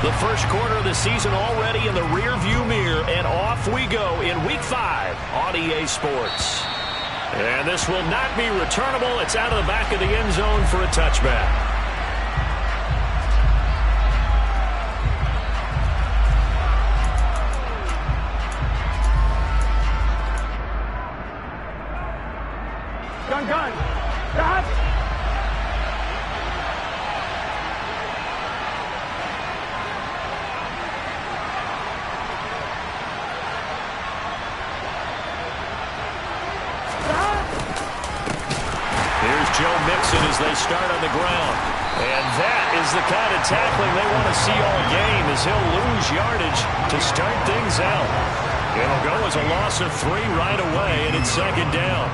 The first quarter of the season already in the rearview mirror, and off we go in Week 5 on EA Sports. And this will not be returnable. It's out of the back of the end zone for a touchback. Gun. Stop. Here's Joe Mixon as they start on the ground. And that is the kind of tackling they want to see all game, as he'll lose yardage to start things out. It'll go as a loss of 3 right away, and it's second down.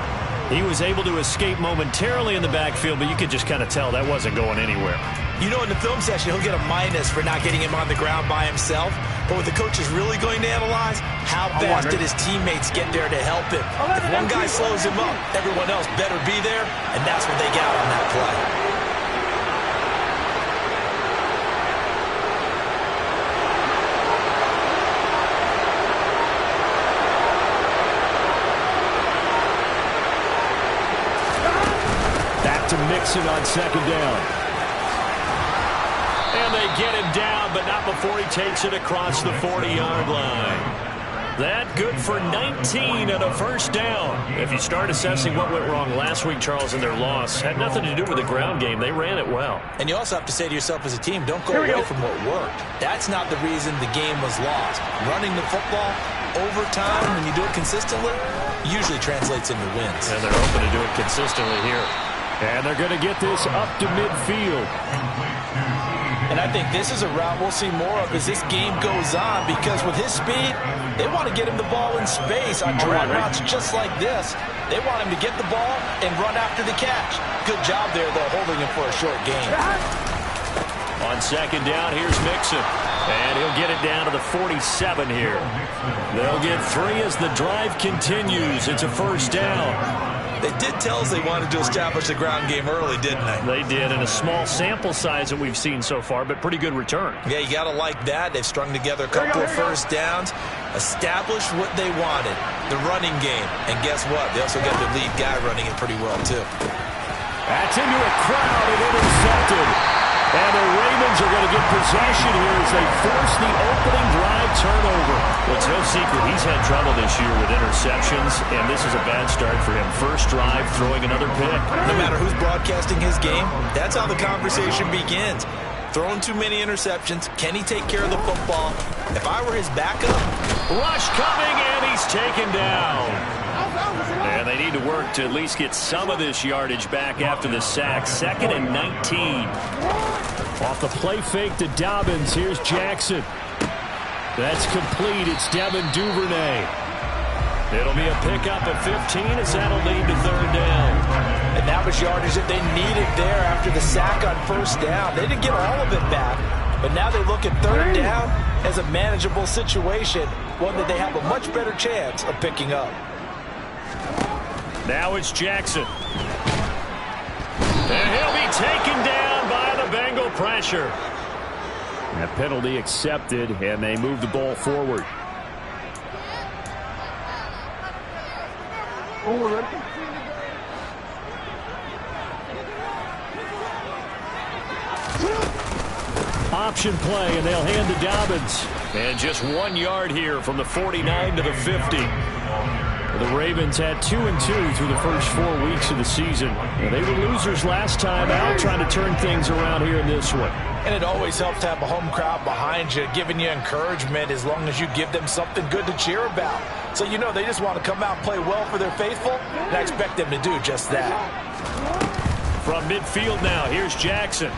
He was able to escape momentarily in the backfield, but you could just kind of tell that wasn't going anywhere. You know, in the film session, he'll get a minus for not getting him on the ground by himself. But what the coach is really going to analyze, how fast did his teammates get there to help him? If one guy slows him up, everyone else better be there, and that's what they got on that play. To Mixon on second down. And they get him down, but not before he takes it across the 40-yard line. That good for 19 and a first down. If you start assessing what went wrong last week, Charles, in their loss, had nothing to do with the ground game. They ran it well. And you also have to say to yourself as a team, don't go away from what worked. That's not the reason the game was lost. Running the football over time, when you do it consistently, usually translates into wins. And they're hoping to do it consistently here. And they're going to get this up to midfield. And I think this is a route we'll see more of as this game goes on, because with his speed, they want to get him the ball in space on drag routes just like this. They want him to get the ball and run after the catch. Good job there, though, holding him for a short gain. On second down, here's Mixon. And he'll get it down to the 47 here. They'll get 3 as the drive continues. It's a first down. They did tell us they wanted to establish the ground game early, didn't they? They did, in a small sample size that we've seen so far, but pretty good return. Yeah, you got to like that. They've strung together a couple of first downs, established what they wanted, the running game. And guess what? They also got their lead guy running it pretty well, too. That's into a crowd and intercepted. And the Ravens are going to get possession here as they force the opening drive turnover. Well, it's no secret he's had trouble this year with interceptions, and this is a bad start for him. First drive, throwing another pick. No matter who's broadcasting his game, that's how the conversation begins. Throwing too many interceptions. Can he take care of the football? If I were his backup. Rush coming, and he's taken down. And they need to work to at least get some of this yardage back after the sack. 2nd and 19. Off the play fake to Dobbins. Here's Jackson. That's complete. It's Devin Duvernay. It'll be a pickup of 15 as that'll lead to third down. And that was yardage that they needed there after the sack on first down. They didn't get all of it back, but now they look at third down as a manageable situation, one that they have a much better chance of picking up. Now it's Jackson. And he'll be taken down by the Bengal pressure. That penalty accepted, and they move the ball forward. Option play, and they'll hand to Dobbins. And just 1 yard here from the 49 to the 50. The Ravens had 2-2 through the first 4 weeks of the season. They were losers last time out, trying to turn things around here in this one. And it always helps to have a home crowd behind you, giving you encouragement as long as you give them something good to cheer about. So you know they just want to come out and play well for their faithful, and I expect them to do just that. From midfield now, here's Jackson.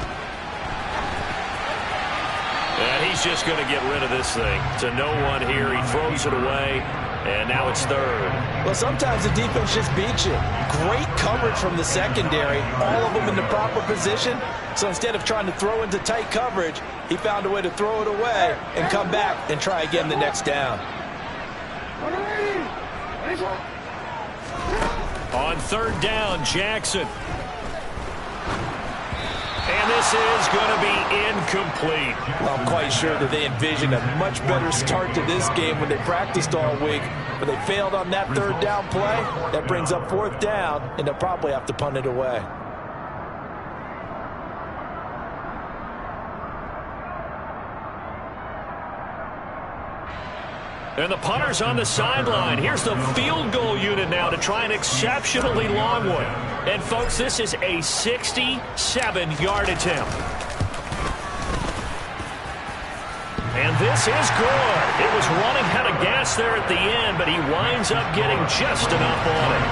And he's just going to get rid of this thing. To no one here, he throws it away. And now it's third. Well, sometimes the defense just beats you. Great coverage from the secondary. All of them in the proper position. So instead of trying to throw into tight coverage, he found a way to throw it away and come back and try again the next down. On third down, Jackson. And this is going to be incomplete. I'm quite sure that they envisioned a much better start to this game when they practiced all week. But they failed on that third down play. That brings up fourth down, and they'll probably have to punt it away. And the punter's on the sideline. Here's the field goal unit now to try an exceptionally long one. And, folks, this is a 67-yard attempt. And this is good. It was running out of gas there at the end, but he winds up getting just enough on it.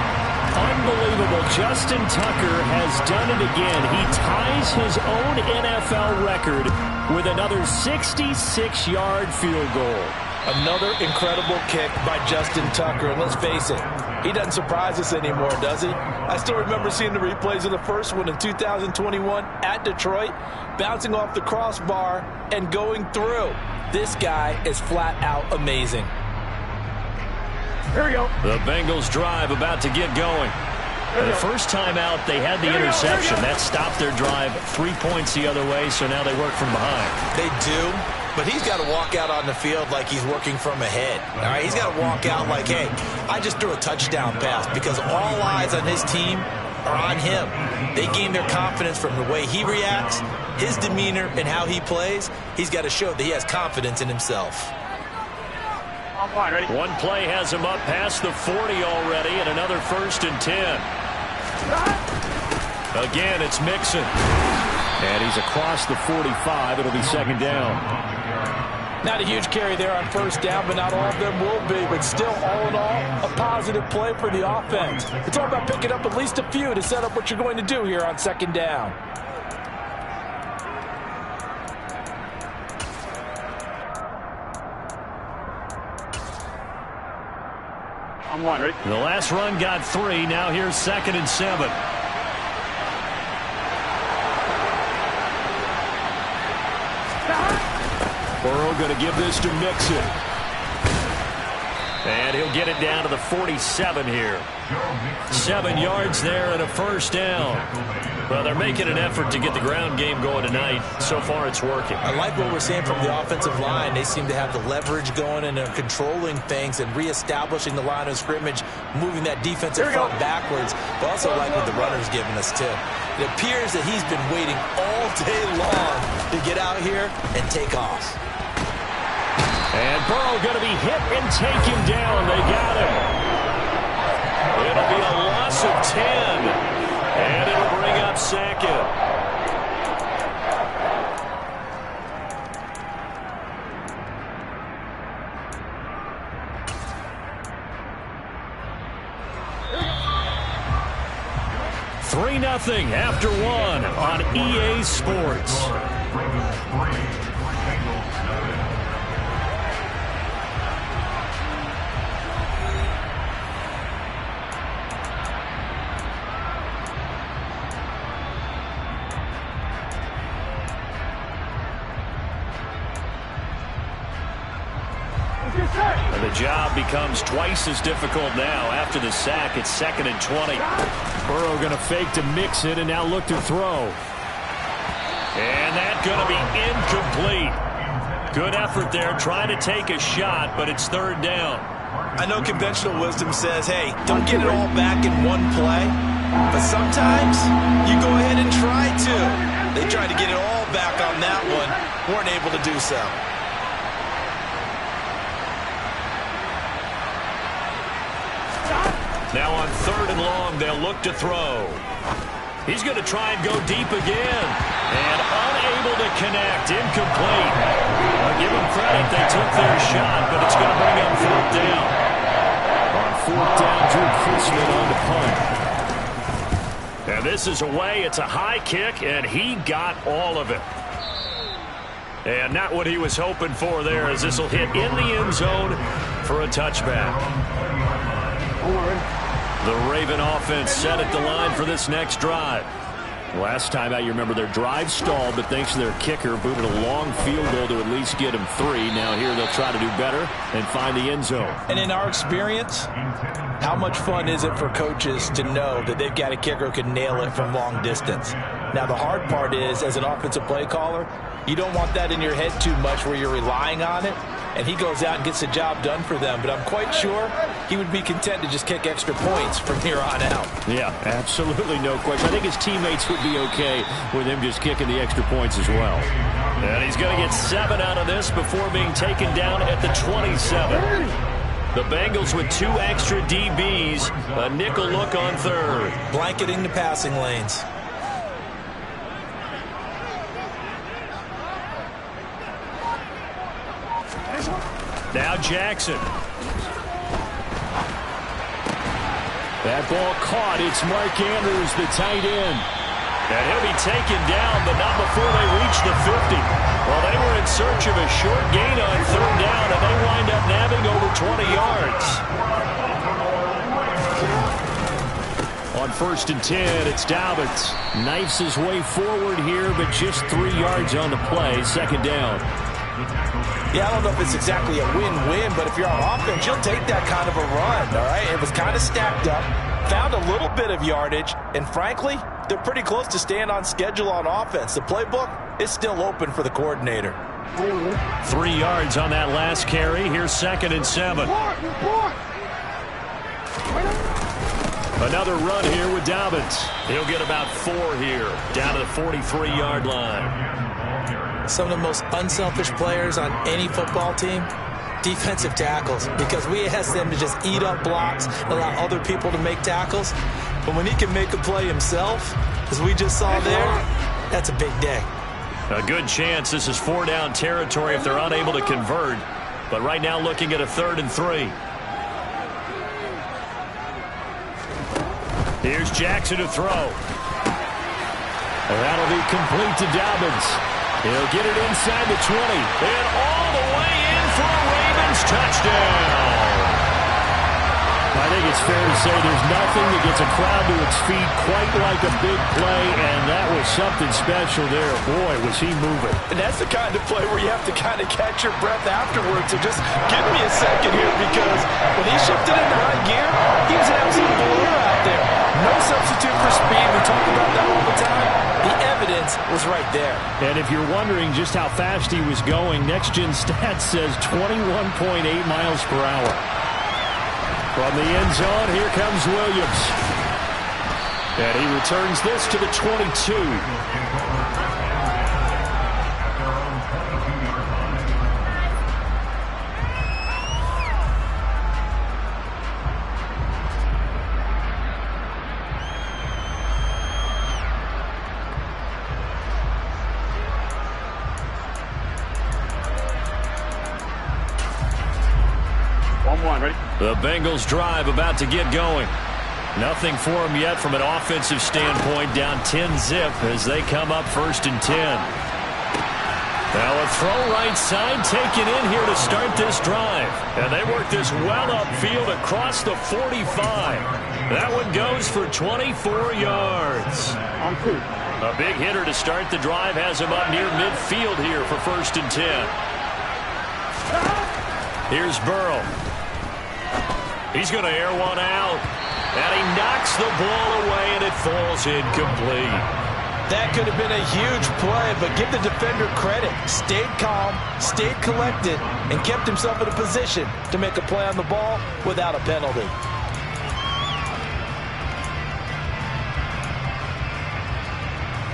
Unbelievable. Justin Tucker has done it again. He ties his own NFL record with another 66-yard field goal. Another incredible kick by Justin Tucker. And let's face it, he doesn't surprise us anymore, does he? I still remember seeing the replays of the first one in 2021 at Detroit, bouncing off the crossbar and going through. This guy is flat out amazing. Here we go. The Bengals drive about to get going. The first time out, they had the interception. That stopped their drive 3 points the other way, so now they work from behind. They do, but he's got to walk out on the field like he's working from ahead. All right, he's got to walk out like, hey, I just threw a touchdown pass, because all eyes on his team are on him. They gain their confidence from the way he reacts, his demeanor, and how he plays. He's got to show that he has confidence in himself. One play has him up past the 40 already, and another 1st and 10. Again, it's Mixon. And he's across the 45. It'll be 2nd down. Not a huge carry there on 1st down, but not all of them will be. But still, all in all, a positive play for the offense. It's all about picking up at least a few to set up what you're going to do here on 2nd down. I'm one, ready? The last run got 3. Now here's 2nd and 7. Burrow going to give this to Mixon. And he'll get it down to the 47 here. 7 yards there and a 1st down. Well, they're making an effort to get the ground game going tonight. So far, it's working. I like what we're seeing from the offensive line. They seem to have the leverage going, and they're controlling things and reestablishing the line of scrimmage, moving that defensive front backwards. But also like what the runner's giving us, too. It appears that he's been waiting all day long to get out here and take off. And Burrow going to be hit and take him down. They got him. It'll be a loss of 10. And it'll bring up 2nd. Three 3-0 after 1 on EA Sports. The job becomes twice as difficult now. After the sack, it's 2nd and 20. Burrow going to fake to Mixon and now look to throw. And that's going to be incomplete. Good effort there, trying to take a shot, but it's 3rd down. I know conventional wisdom says, hey, don't get it all back in one play. But sometimes you go ahead and try to. They tried to get it all back on that one. Weren't able to do so. Now on 3rd and long, they'll look to throw. He's going to try and go deep again. And unable to connect. Incomplete. I'll give them credit. They took their shot, but it's going to bring up 4th down. On 4th down, Drew Chrisman on the punt. And this is away. It's a high kick, and he got all of it. And not what he was hoping for there, as this will hit in the end zone for a touchback. The Raven offense set at the line for this next drive. Last time out, you remember their drive stalled, but thanks to their kicker, booted a long field goal to at least get them 3. Now here they'll try to do better and find the end zone. And in our experience, how much fun is it for coaches to know that they've got a kicker who can nail it from long distance? Now, the hard part is, as an offensive play caller, you don't want that in your head too much where you're relying on it, and he goes out and gets the job done for them. But I'm quite sure he would be content to just kick extra points from here on out. Yeah, absolutely no question. I think his teammates would be okay with him just kicking the extra points as well. And he's going to get 7 out of this before being taken down at the 27. The Bengals with 2 extra DBs, a nickel look on third. Blanketing the passing lanes. Now Jackson. That ball caught. It's Mark Andrews, the tight end. And he'll be taken down, but not before they reach the 50. Well, they were in search of a short gain on third down, and they wind up nabbing over 20 yards. On 1st and 10, it's Dobbins. Knifes his way forward here, but just 3 yards on the play. 2nd down. Yeah, I don't know if it's exactly a win-win, but if you're on offense, you'll take that kind of a run, all right? It was kind of stacked up, found a little bit of yardage, and frankly, they're pretty close to staying on schedule on offense. The playbook is still open for the coordinator. 3 yards on that last carry. Here's 2nd and 7. Another run here with Dobbins. He'll get about 4 here, down to the 43-yard line. Some of the most unselfish players on any football team, defensive tackles, because we ask them to just eat up blocks, allow other people to make tackles. But when he can make a play himself, as we just saw there, that's a big day. A good chance this is 4-down territory if they're unable to convert. But right now looking at a 3rd and 3. Here's Jackson to throw. That'll be complete to Dobbins. He'll get it inside the 20. And all the way in for a Ravens touchdown. I think it's fair to say there's nothing that gets a crowd to its feet quite like a big play, and that was something special there. Boy, was he moving. And that's the kind of play where you have to kind of catch your breath afterwards. So just give me a second here, because when he shifted into high gear, he was an absolute blur out there. No substitute for speed. We talk about that all the time. The evidence was right there. And if you're wondering just how fast he was going, Next Gen Stats says 21.8 miles per hour. From the end zone, here comes Williams. And he returns this to the 22. Ready? The Bengals drive about to get going. Nothing for them yet from an offensive standpoint. Down 10-zip as they come up 1st and 10. Now a throw right side taken in here to start this drive. And they work this well upfield across the 45. That one goes for 24 yards. A big hitter to start the drive has him up near midfield here for 1st and 10. Here's Burrow. He's going to air one out. And he knocks the ball away, and it falls incomplete. That could have been a huge play, but give the defender credit. Stayed calm, stayed collected, and kept himself in a position to make a play on the ball without a penalty.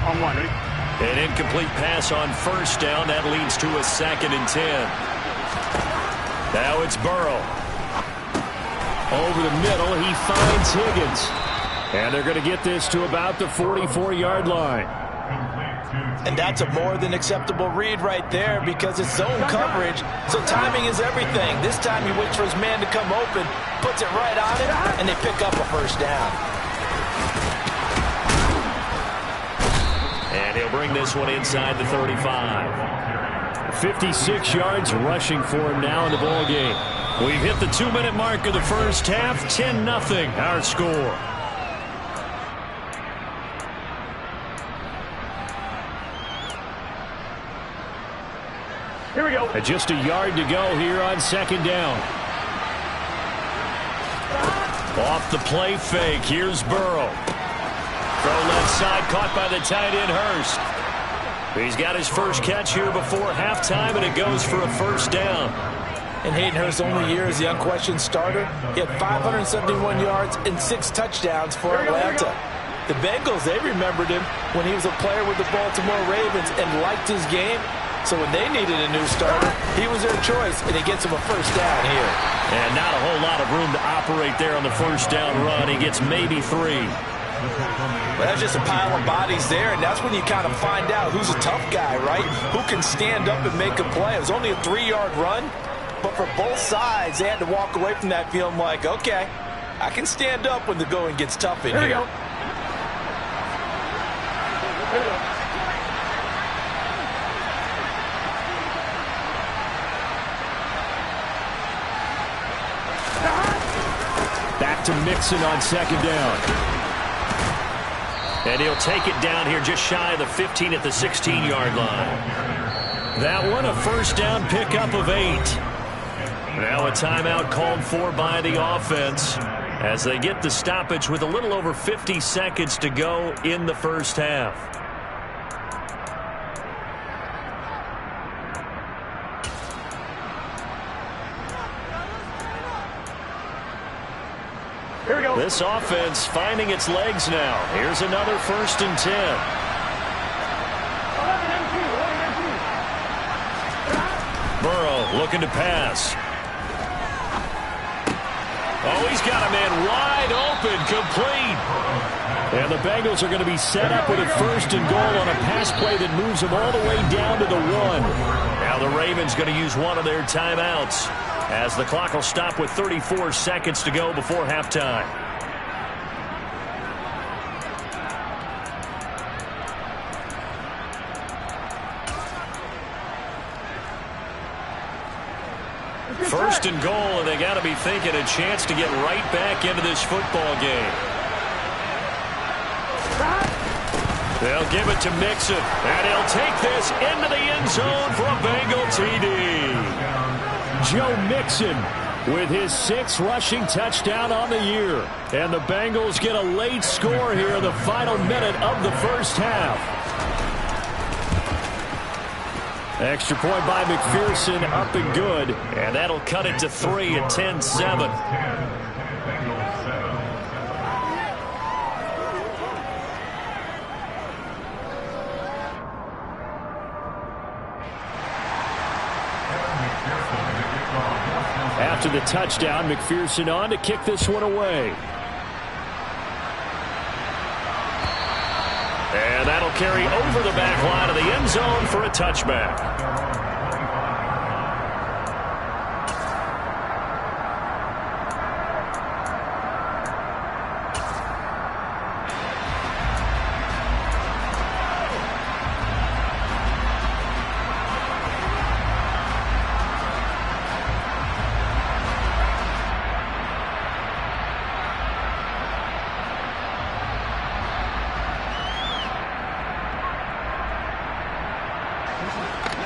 On 1, ready? An incomplete pass on 1st down. That leads to a 2nd and 10. Now it's Burrow. Over the middle, he finds Higgins. And they're going to get this to about the 44-yard line. And that's a more than acceptable read right there, because it's zone coverage, so timing is everything. This time he waits for his man to come open, puts it right on it, and they pick up a 1st down. And he'll bring this one inside the 35. 56 yards rushing for him now in the ball game. We've hit the 2-minute mark of the first half. 10-0 our score. Here we go. And just a yard to go here on 2nd down. Off the play fake. Here's Burrow. Throw left side, caught by the tight end, Hurst. He's got his first catch here before halftime, and it goes for a first down. In Hayden Hurst's only year as the unquestioned starter, he had 571 yards and 6 touchdowns for Atlanta. The Bengals, they remembered him when he was a player with the Baltimore Ravens and liked his game. So when they needed a new starter, he was their choice, and he gets him a first down here. And not a whole lot of room to operate there on the first down run. He gets maybe 3. Well, that's just a pile of bodies there, and that's when you kind of find out who's a tough guy, right? Who can stand up and make a play. It was only a 3-yard run, but for both sides, they had to walk away from that feeling like, okay, I can stand up when the going gets tough in here. Here we go. Back to Mixon on second down. And he'll take it down here just shy of the 15 at the 16-yard line. That one, a first down pickup of 8. Now a timeout called for by the offense as they get the stoppage with a little over 50 seconds to go in the first half. Here we go. This offense finding its legs now. Here's another first and 10. Burrow looking to pass. Oh, he's got a man wide open, complete. And the Bengals are going to be set up with a first and goal on a pass play that moves them all the way down to the 1. Now the Ravens going to use one of their timeouts, as the clock will stop with 34 seconds to go before halftime. First and goal, and they got to be thinking a chance to get right back into this football game. They'll give it to Mixon, and he'll take this into the end zone for a Bengal TD. Joe Mixon with his 6th rushing touchdown on the year. And the Bengals get a late score here in the final minute of the first half. Extra point by McPherson, up and good. And that'll cut it to 3 at 10-7. After the touchdown, McPherson on to kick this one away. And that'll carry over the back line of the end zone for a touchback.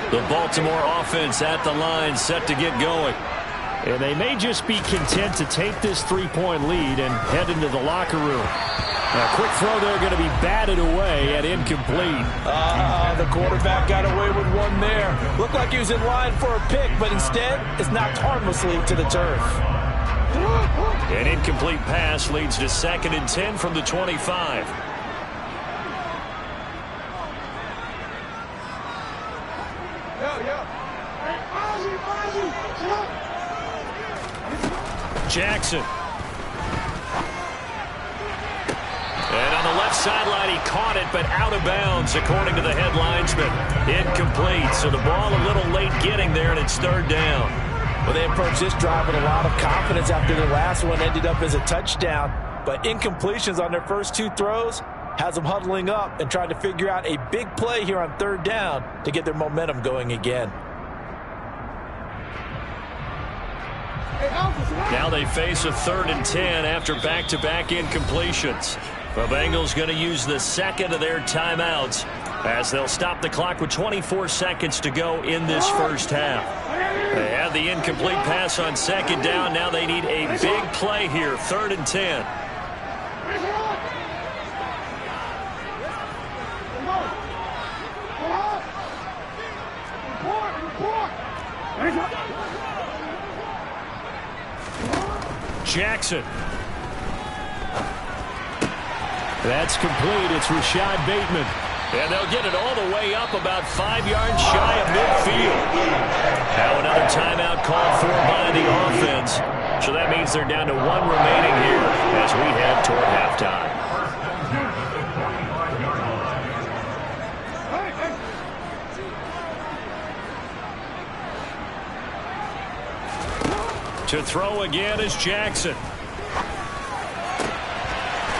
The Baltimore offense at the line, set to get going. And they may just be content to take this 3-point lead and head into the locker room. A quick throw there going to be batted away and incomplete. The quarterback got away with one there. Looked like he was in line for a pick, but instead it's knocked harmlessly to the turf. An incomplete pass leads to 2nd and 10 from the 25. Jackson. And on the left sideline, he caught it, but out of bounds, according to the head linesman. Incomplete, so the ball a little late getting there, and it's 3rd down. Well, they approached this drive with a lot of confidence after the last one ended up as a touchdown. But incompletions on their first 2 throws has them huddling up and trying to figure out a big play here on 3rd down to get their momentum going again. Now they face a 3rd and 10 after back-to-back incompletions. The Bengals going to use the 2nd of their timeouts as they'll stop the clock with 24 seconds to go in this first half. They had the incomplete pass on 2nd down. Now they need a big play here, 3rd and 10. Jackson. That's complete. It's Rashad Bateman. And they'll get it all the way up about 5 yards shy of midfield. Now another timeout called for by the offense. So that means they're down to 1 remaining here as we head toward halftime. To throw again is Jackson.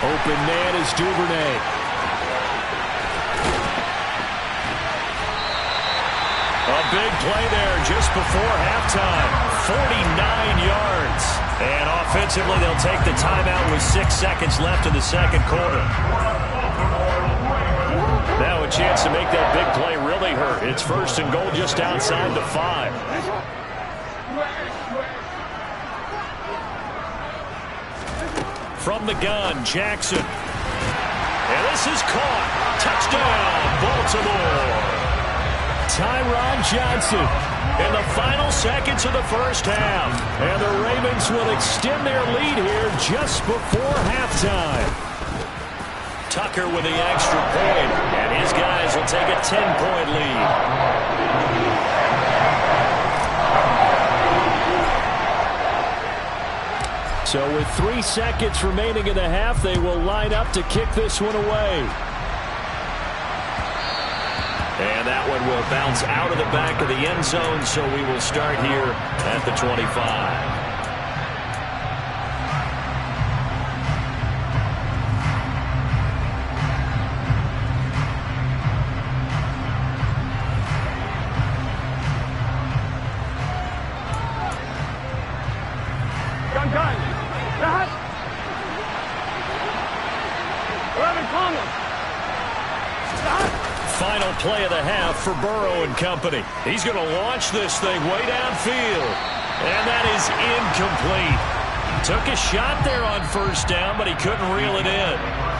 Open man is Duvernay. A big play there just before halftime. 49 yards. And offensively, they'll take the timeout with 6 seconds left in the second quarter. Now a chance to make that big play really hurt. It's 1st and goal just outside the 5. From the gun, Jackson. And this is caught. Touchdown, Baltimore. Tyron Johnson in the final seconds of the first half. And the Ravens will extend their lead here just before halftime. Tucker with the extra point, and his guys will take a 10-point lead. So with 3 seconds remaining in the half, they will line up to kick this one away. And that one will bounce out of the back of the end zone, so we will start here at the 25. Final play of the half for Burrow and company. He's going to launch this thing way downfield. And that is incomplete. Took a shot there on 1st down, but he couldn't reel it in.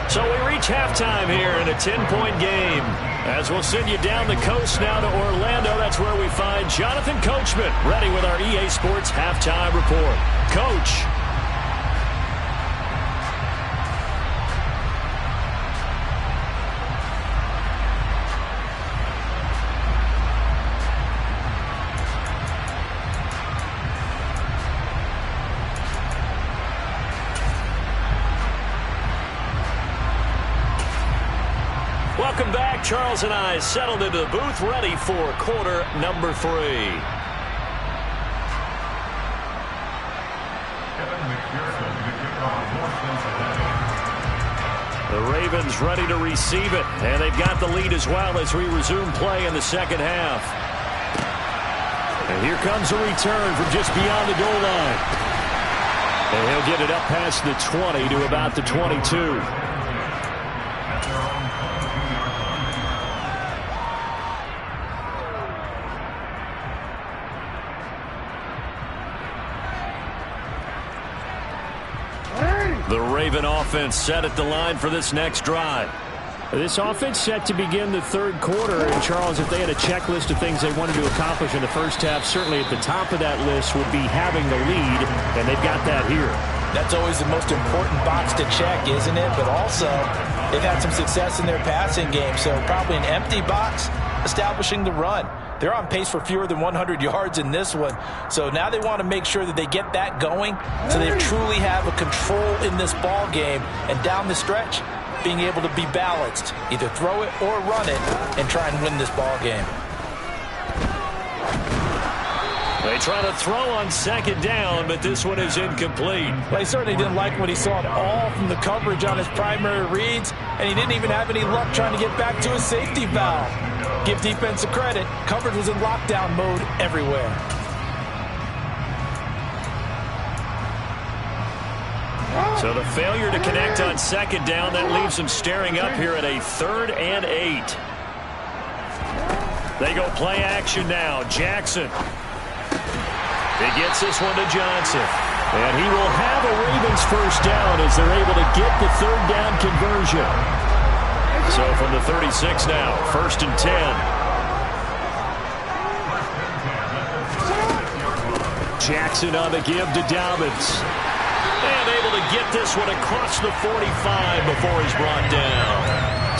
So we reach halftime here in a 10-point game. As we'll send you down the coast now to Orlando, that's where we find Jonathan Coachman, ready with our EA Sports halftime report. Coach. Welcome back. Charles and I settled into the booth, ready for quarter number 3. The Ravens ready to receive it, and they've got the lead as well as we resume play in the second half. And here comes a return from just beyond the goal line. And he'll get it up past the 20 to about the 22. The Raven offense set at the line for this next drive. This offense set to begin the 3rd quarter. And, Charles, if they had a checklist of things they wanted to accomplish in the first half, certainly at the top of that list would be having the lead, and they've got that here. That's always the most important box to check, isn't it? But also, they've had some success in their passing game, so probably an empty box establishing the run. They're on pace for fewer than 100 yards in this one. So now they want to make sure that they get that going so they truly have a control in this ball game. And down the stretch, being able to be balanced. Either throw it or run it and try and win this ball game. They try to throw on 2nd down, but this one is incomplete. Well, he certainly didn't like when he saw it all from the coverage on his primary reads, and he didn't even have any luck trying to get back to his safety valve. Give defense a credit. Coverage was in lockdown mode everywhere. So the failure to connect on 2nd down, that leaves them staring up here at a 3rd and 8. They go play action now. Jackson. He gets this one to Johnson. And he will have a Ravens 1st down as they're able to get the 3rd down conversion. So from the 36 now, 1st and 10. Jackson on the give to Dobbins. And able to get this one across the 45 before he's brought down.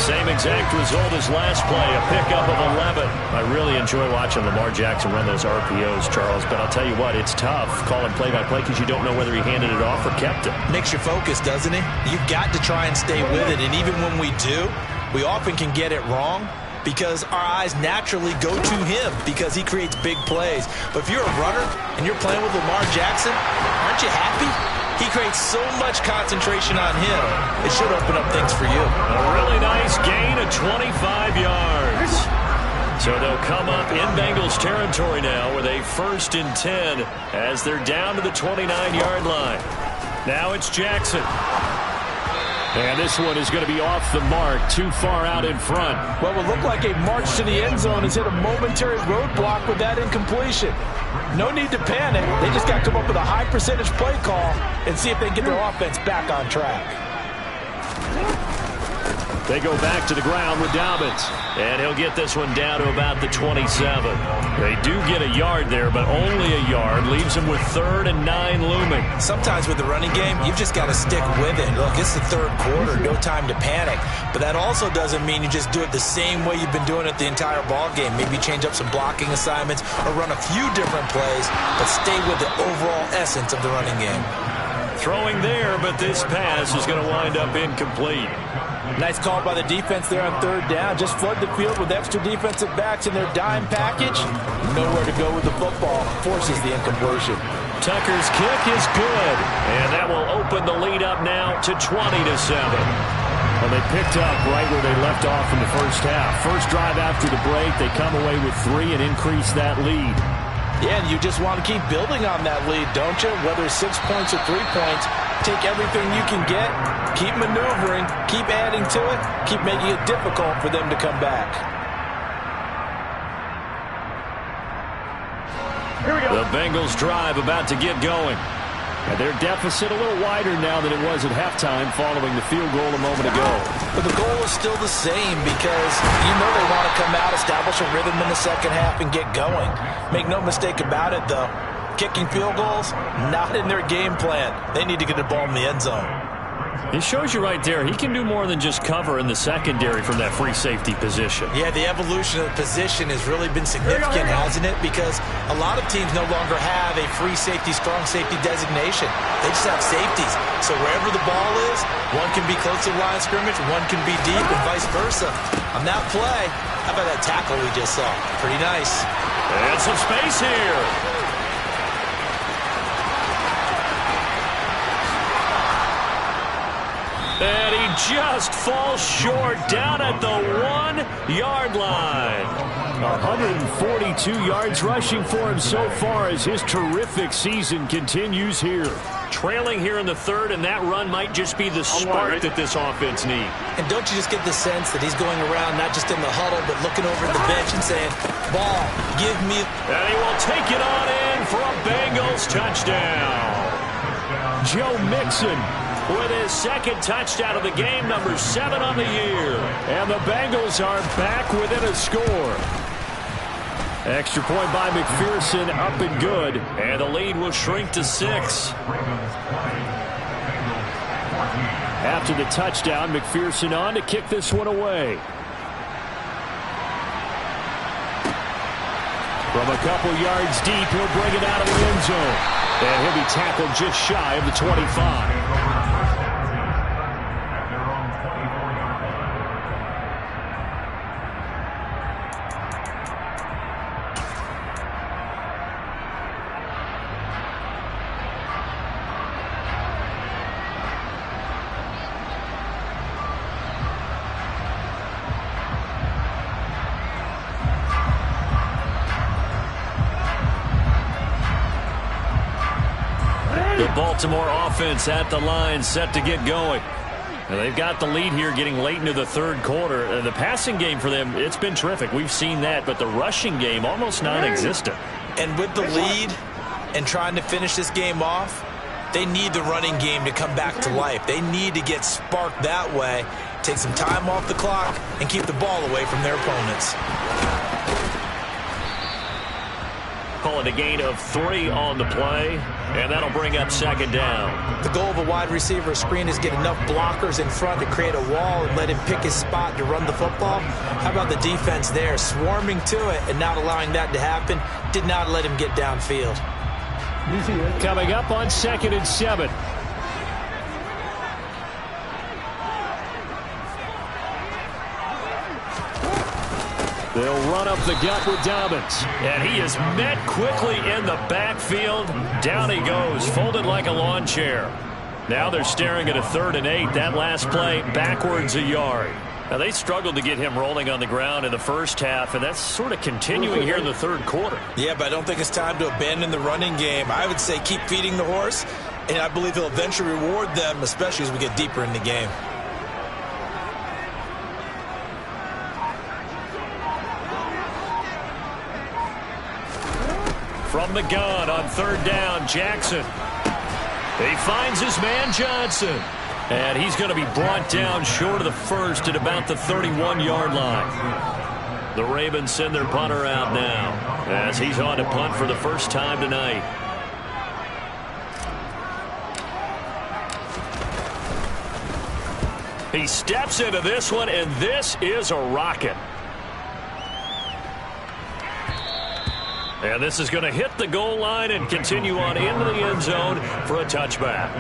Same exact result as last play, a pickup of 11. I really enjoy watching Lamar Jackson run those RPOs, Charles, but I'll tell you what, it's tough calling play-by-play because you don't know whether he handed it off or kept it. Makes you focus, doesn't it? You've got to try and stay with it, and even when we do, we often can get it wrong because our eyes naturally go to him because he creates big plays. But if you're a runner and you're playing with Lamar Jackson, aren't you happy? He creates so much concentration on him. It should open up things for you. A really nice gain of 25 yards. So they'll come up in Bengals territory now with a 1st and 10 as they're down to the 29-yard line. Now it's Jackson. And this one is going to be off the mark, too far out in front. Well, it looked like a march to the end zone has hit a momentary roadblock with that incompletion. No need to panic. They just got to come up with a high percentage play call and see if they can get their offense back on track. They go back to the ground with Dobbins. And he'll get this one down to about the 27. They do get a yard there, but only a yard. Leaves them with 3rd and 9 looming. Sometimes with the running game, you've just got to stick with it. Look, it's the 3rd quarter. No time to panic. But that also doesn't mean you just do it the same way you've been doing it the entire ball game. Maybe change up some blocking assignments or run a few different plays, but stay with the overall essence of the running game. Throwing there, but this pass is going to wind up incomplete. Nice call by the defense there on 3rd down. Just flood the field with extra defensive backs in their dime package. Nowhere to go with the football. Forces the incompletion. Tucker's kick is good. And that will open the lead up now to 20-7. Well, they picked up right where they left off in the first half. First drive after the break, they come away with 3 and increase that lead. Yeah, and you just want to keep building on that lead, don't you? Whether it's 6 points or 3 points, take everything you can get, keep maneuvering, keep adding to it, keep making it difficult for them to come back. Here we go. The Bengals drive about to get going. And their deficit a little wider now than it was at halftime following the field goal a moment ago. But the goal is still the same because you know they want to come out, establish a rhythm in the second half, and get going. Make no mistake about it, though. Kicking field goals, not in their game plan. They need to get the ball in the end zone. It shows you right there, he can do more than just cover in the secondary from that free safety position. Yeah, the evolution of the position has really been significant, hasn't it? Because a lot of teams no longer have a free safety, strong safety designation. They just have safeties. So wherever the ball is, one can be close to the line of scrimmage, one can be deep, and vice versa. On that play, how about that tackle we just saw? Pretty nice. And some space here. And he just falls short down at the 1-yard line. 142 yards rushing for him so far as his terrific season continues here. Trailing here in the 3rd, and that run might just be the spark that this offense needs. And don't you just get the sense that he's going around not just in the huddle, but looking over at the bench and saying, ball, give me. And he will take it on in for a Bengals touchdown. Joe Mixon with his 2nd touchdown of the game, number 7 on the year. And the Bengals are back within a score. Extra point by McPherson, up and good. And the lead will shrink to 6. After the touchdown, McPherson on to kick this one away. From a couple yards deep, he'll bring it out of the end zone. And he'll be tackled just shy of the 25. The Baltimore offense at the line, set to get going. Now they've got the lead here getting late into the 3rd quarter. The passing game for them, it's been terrific. We've seen that, but the rushing game almost non-existent. And with the lead and trying to finish this game off, they need the running game to come back to life. They need to get sparked that way, take some time off the clock, and keep the ball away from their opponents. Call it a gain of 3 on the play, and that'll bring up second down. The goal of a wide receiver screen is get enough blockers in front to create a wall and let him pick his spot to run the football. How about the defense there, swarming to it and not allowing that to happen? Did not let him get downfield. Coming up on 2nd and 7. They'll run up the gut with Dobbins. And he is met quickly in the backfield. Down he goes, folded like a lawn chair. Now they're staring at a 3rd and 8. That last play, backwards a yard. Now, they struggled to get him rolling on the ground in the first half, and that's sort of continuing here in the 3rd quarter. Yeah, but I don't think it's time to abandon the running game. I would say keep feeding the horse, and I believe he'll eventually reward them, especially as we get deeper in the game. From the gun on 3rd down, Jackson. He finds his man Johnson. And he's going to be brought down short of the first at about the 31-yard line. The Ravens send their punter out now as he's on to punt for the first time tonight. He steps into this one, and this is a rocket. And this is going to hit the goal line and continue on into the end zone for a touchback.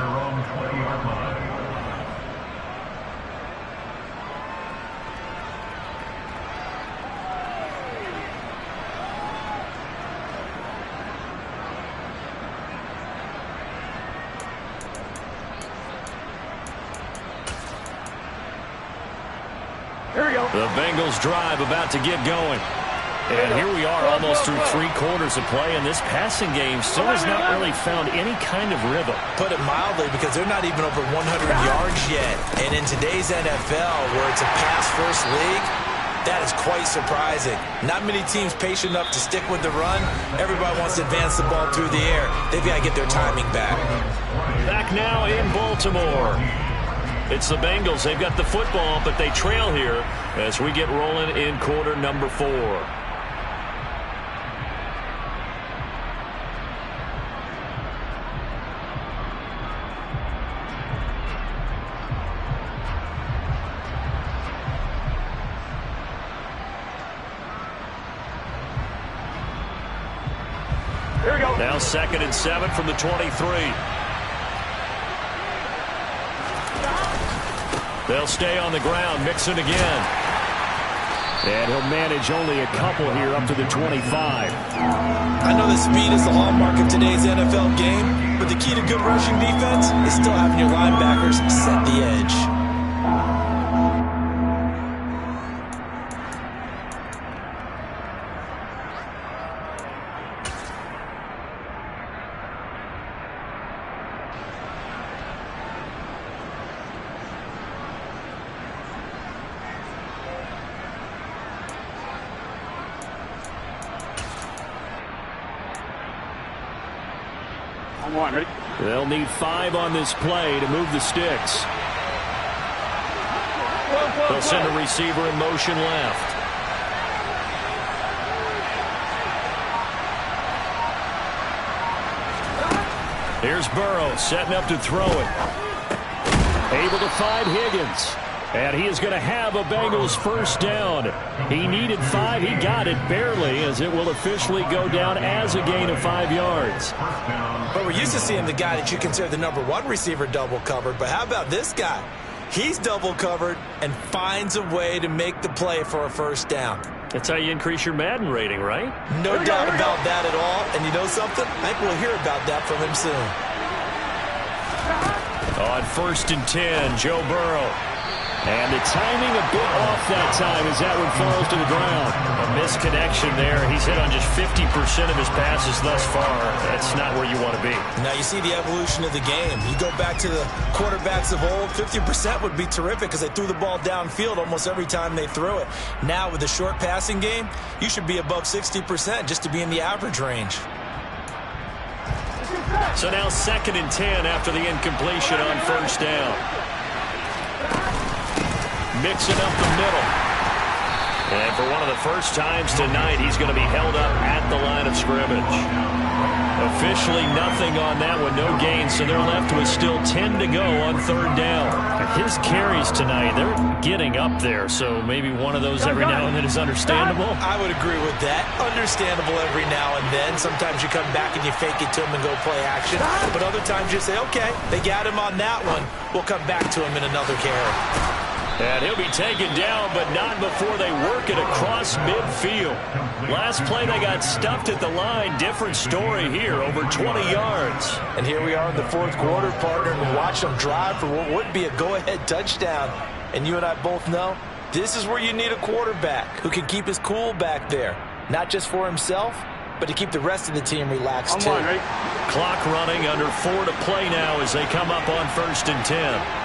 Here we go. The Bengals drive about to get going. And here we are almost through 3 quarters of play, and this passing game still has not really found any kind of rhythm. Put it mildly, because they're not even over 100 yards yet. And in today's NFL, where it's a pass-first league, that is quite surprising. Not many teams patient enough to stick with the run. Everybody wants to advance the ball through the air. They've got to get their timing back. Back now in Baltimore. It's the Bengals. They've got the football, but they trail here as we get rolling in quarter number 4. Here we go. Now 2nd and 7 from the 23. They'll stay on the ground, Mixon again. And he'll manage only a couple here up to the 25. I know that speed is the hallmark of today's NFL game, but the key to good rushing defense is still having your linebackers set the edge. On 1, ready? They'll need 5 on this play to move the sticks. They'll send a receiver in motion left. Here's Burrow setting up to throw it. Able to find Higgins. And he is going to have a Bengals first down. He needed 5. He got it barely, as it will officially go down as a gain of 5 yards. But we're used to seeing the guy that you consider the number 1 receiver double covered. But how about this guy? He's double covered and finds a way to make the play for a first down. That's how you increase your Madden rating, right? No doubt about that at all. And you know something? I think we'll hear about that from him soon. On 1st and 10, Joe Burrow. And the timing a bit off that time as that one falls to the ground. A misconnection there. He's hit on just 50% of his passes thus far. That's not where you want to be. Now you see the evolution of the game. You go back to the quarterbacks of old, 50% would be terrific because they threw the ball downfield almost every time they threw it. Now with the short passing game, you should be above 60% just to be in the average range. So now 2nd and 10 after the incompletion on first down. Mixing up the middle. And for one of the first times tonight, he's going to be held up at the line of scrimmage. Officially nothing on that one, no gain, so they're left with still 10 to go on third down. His carries tonight, they're getting up there, so maybe one of those every now and then is understandable. I would agree with that. Understandable every now and then. Sometimes you come back and you fake it to him and go play action, but other times you say, okay, they got him on that one. We'll come back to him in another carry. And he'll be taken down, but not before they work it across midfield. Last play, they got stuffed at the line. Different story here, over 20 yards. And here we are in the fourth quarter, partner, and watch them drive for what would be a go-ahead touchdown. And you and I both know this is where you need a quarterback who can keep his cool back there, not just for himself, but to keep the rest of the team relaxed, too. Clock running, under 4 to play now as they come up on 1st and 10.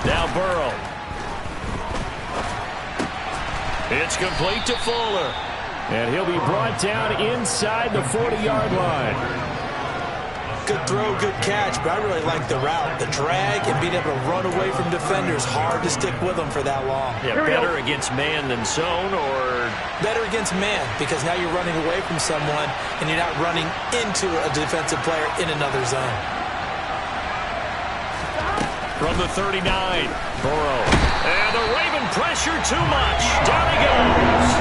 Now Burrow. It's complete to Fuller. And he'll be brought down inside the 40-yard line. Good throw, good catch, but I really like the route. The drag and being able to run away from defenders, hard to stick with them for that long. Yeah, better against man than zone, or? Better against man, because now you're running away from someone and you're not running into a defensive player in another zone. From the 39, Burrow. And the Raven pressure too much. Down he goes.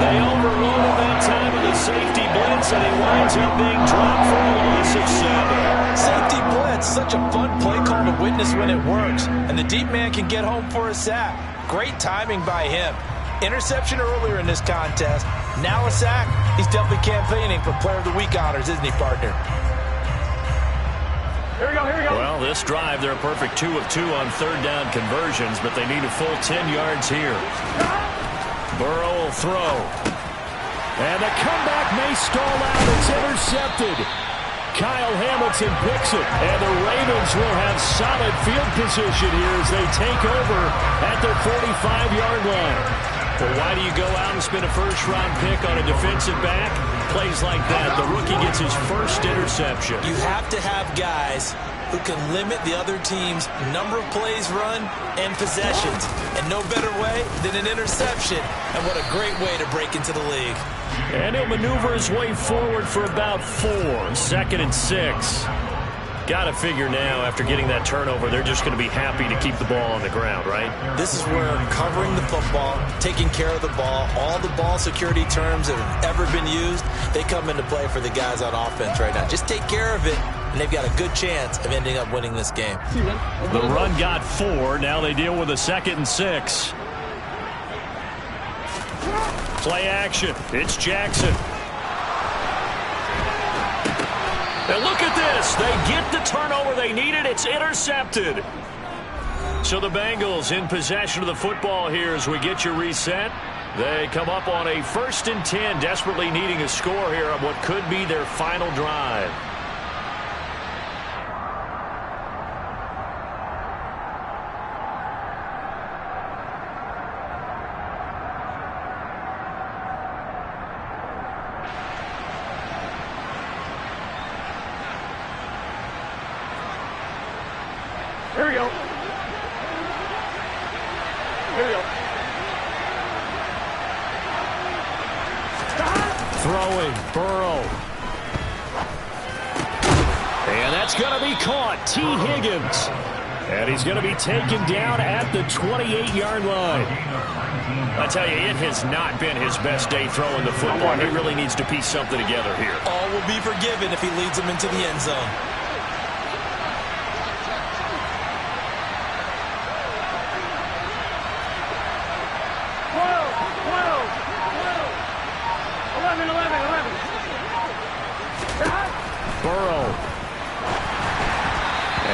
They overloaded that time of the safety blitz, and he winds up being dropped for a loss of 7. Safety blitz, such a fun play call to witness when it works. And the deep man can get home for a sack. Great timing by him. Interception earlier in this contest. Now a sack. He's definitely campaigning for Player of the Week honors, isn't he, partner? Here we go, here we go. Well, this drive, they're a perfect 2 of 2 on third down conversions, but they need a full 10 yards here. Burrow will throw. And the comeback may stall out. It's intercepted. Kyle Hamilton picks it, and the Ravens will have solid field position here as they take over at their 45-yard line. Well, why do you go out and spend a first-round pick on a defensive back? Plays like that, the rookie gets his first interception. You have to have guys who can limit the other team's number of plays run and possessions. And no better way than an interception. And what a great way to break into the league. And he'll maneuver his way forward for about 4. 2nd and 6. Got to figure now, after getting that turnover, they're just going to be happy to keep the ball on the ground, right? This is where covering the football, taking care of the ball, all the ball security terms that have ever been used, they come into play for the guys on offense right now. Just take care of it, and they've got a good chance of ending up winning this game. The run got 4. Now they deal with a 2nd and 6. Play action. It's Jackson. And look at this. They get the turnover they needed. It's intercepted. So the Bengals in possession of the football here as we get you reset. They come up on a 1st and 10, desperately needing a score here on what could be their final drive. Here we go. Here we go. Throwing, Burrow. And that's going to be caught. T. Higgins. And he's going to be taken down at the 28-yard line. I tell you, it has not been his best day throwing the football. He really needs to piece something together here. All will be forgiven if he leads them into the end zone. Burrow.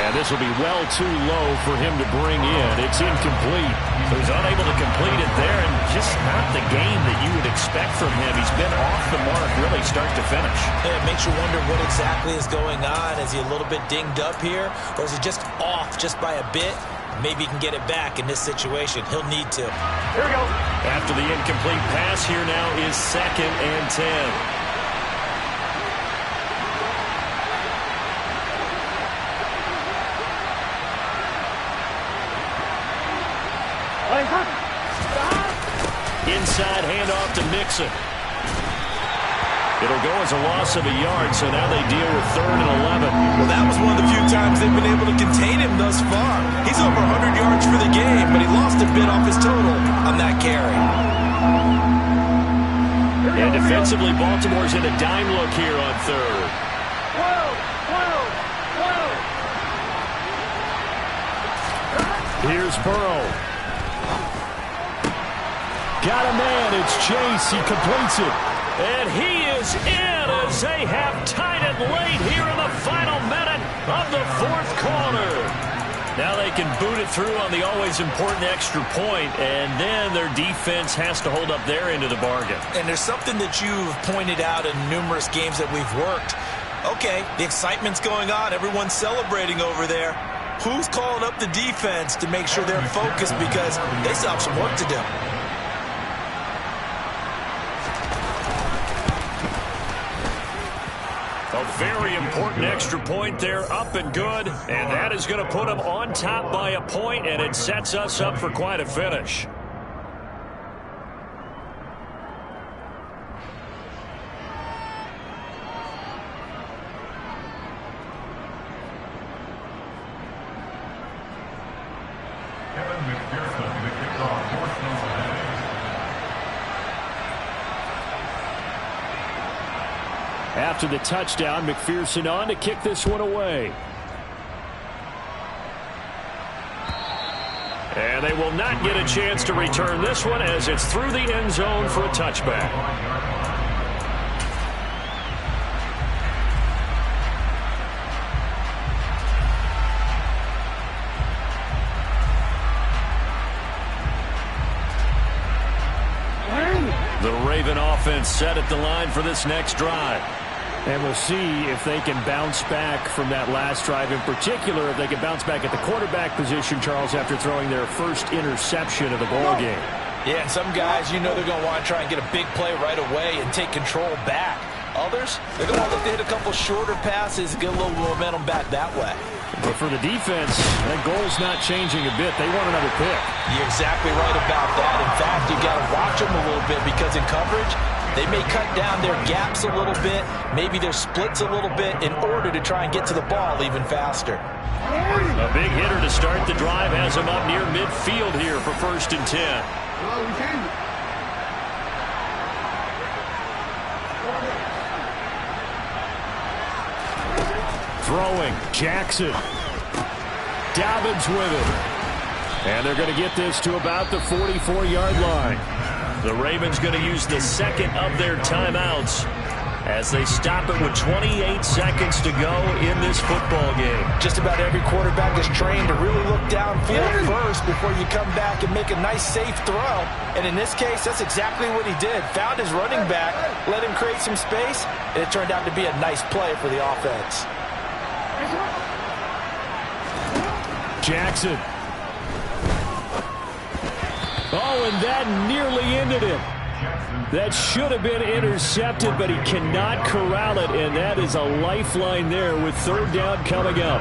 And this will be well too low for him to bring in. It's incomplete. So he's unable to complete it there, and just not the game that you would expect from him. He's been off the mark really start to finish. Yeah, it makes you wonder what exactly is going on. Is he a little bit dinged up here, or is he just off just by a bit? Maybe he can get it back in this situation. He'll need to. Here we go. After the incomplete pass, here now is 2nd and 10. inside handoff to Mixon. It'll go as a loss of a yard, so now they deal with 3rd and 11. Well, that was one of the few times they've been able to contain him thus far. He's over 100 yards for the game, but he lost a bit off his total on that carry. And defensively, Baltimore's in a dime look here on 3rd. 12. Here's Burrow. Got a man. It's Chase. He completes it. And he is in as they have tied it late here in the final minute of the 4th quarter. Now they can boot it through on the always important extra point, and then their defense has to hold up their end of the bargain. And there's something that you've pointed out in numerous games that we've worked. Okay, the excitement's going on. Everyone's celebrating over there. Who's calling up the defense to make sure they're focused, because they still have some work to do. A very important extra point there, up and good, and that is going to put them on top by a point, and it sets us up for quite a finish. After the touchdown, McPherson on to kick this one away. And they will not get a chance to return this one as it's through the end zone for a touchback. The Raven offense set at the line for this next drive. And we'll see if they can bounce back from that last drive. In particular, if they can bounce back at the quarterback position, Charles, after throwing their first interception of the ball game. Yeah, and some guys, you know they're going to want to try and get a big play right away and take control back. Others, they're going to want to look to hit a couple shorter passes, get a little momentum back that way. But for the defense, that goal's not changing a bit. They want another pick. You're exactly right about that. In fact, you got to watch them a little bit, because in coverage, they may cut down their gaps a little bit, maybe their splits a little bit, in order to try and get to the ball even faster. A big hitter to start the drive has him up near midfield here for 1st and 10. Throwing, Jackson. Dobbins with it. And they're going to get this to about the 44-yard line. The Ravens going to use the second of their timeouts as they stop it with 28 seconds to go in this football game. Just about every quarterback is trained to really look downfield first before you come back and make a nice, safe throw. And in this case, that's exactly what he did. Found his running back, let him create some space, and it turned out to be a nice play for the offense. Jackson. Oh, and that nearly ended it. That should have been intercepted, but he cannot corral it, and that is a lifeline there with 3rd down coming up.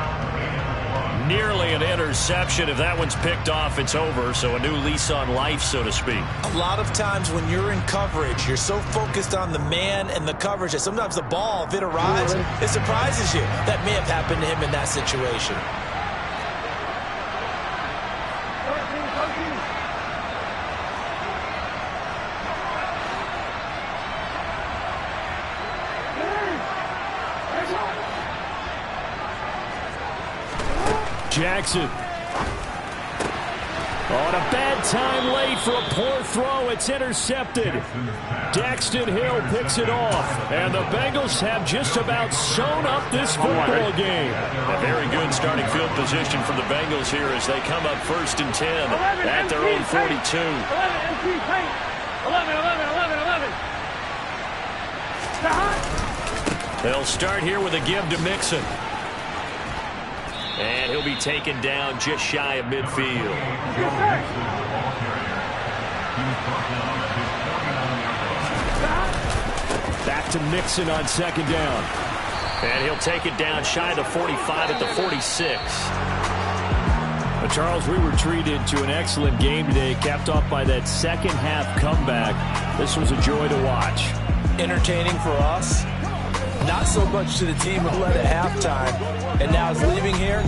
Nearly an interception. If that one's picked off, it's over, so a new lease on life, so to speak. A lot of times when you're in coverage, you're so focused on the man and the coverage that sometimes the ball, if it arrives, it surprises you. That may have happened to him in that situation. Jackson. On a bad time late for a poor throw. It's intercepted. Daxton Hill picks it off. And the Bengals have just about sewn up this football game. A very good starting field position for the Bengals here as they come up 1st and 10 at their own 42. 11. They'll start here with a give to Mixon. And he'll be taken down just shy of midfield. Back to Mixon on 2nd down. And he'll take it down shy of the 45 at the 46. Charles, we were treated to an excellent game today, capped off by that second half comeback. This was a joy to watch. Entertaining for us, not so much to the team who led at halftime and now is leaving here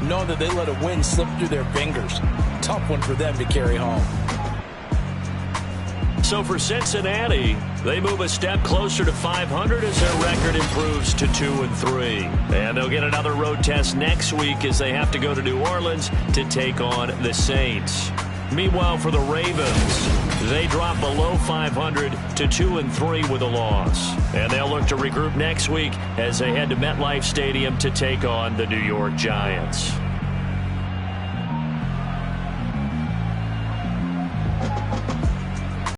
knowing that they let a win slip through their fingers. Tough one for them to carry home. So for Cincinnati, they move a step closer to 500 as their record improves to 2-3. And they'll get another road test next week as they have to go to New Orleans to take on the Saints. Meanwhile, for the Ravens, they drop below 500 to 2-3 with a loss. And they'll look to regroup next week as they head to MetLife Stadium to take on the New York Giants.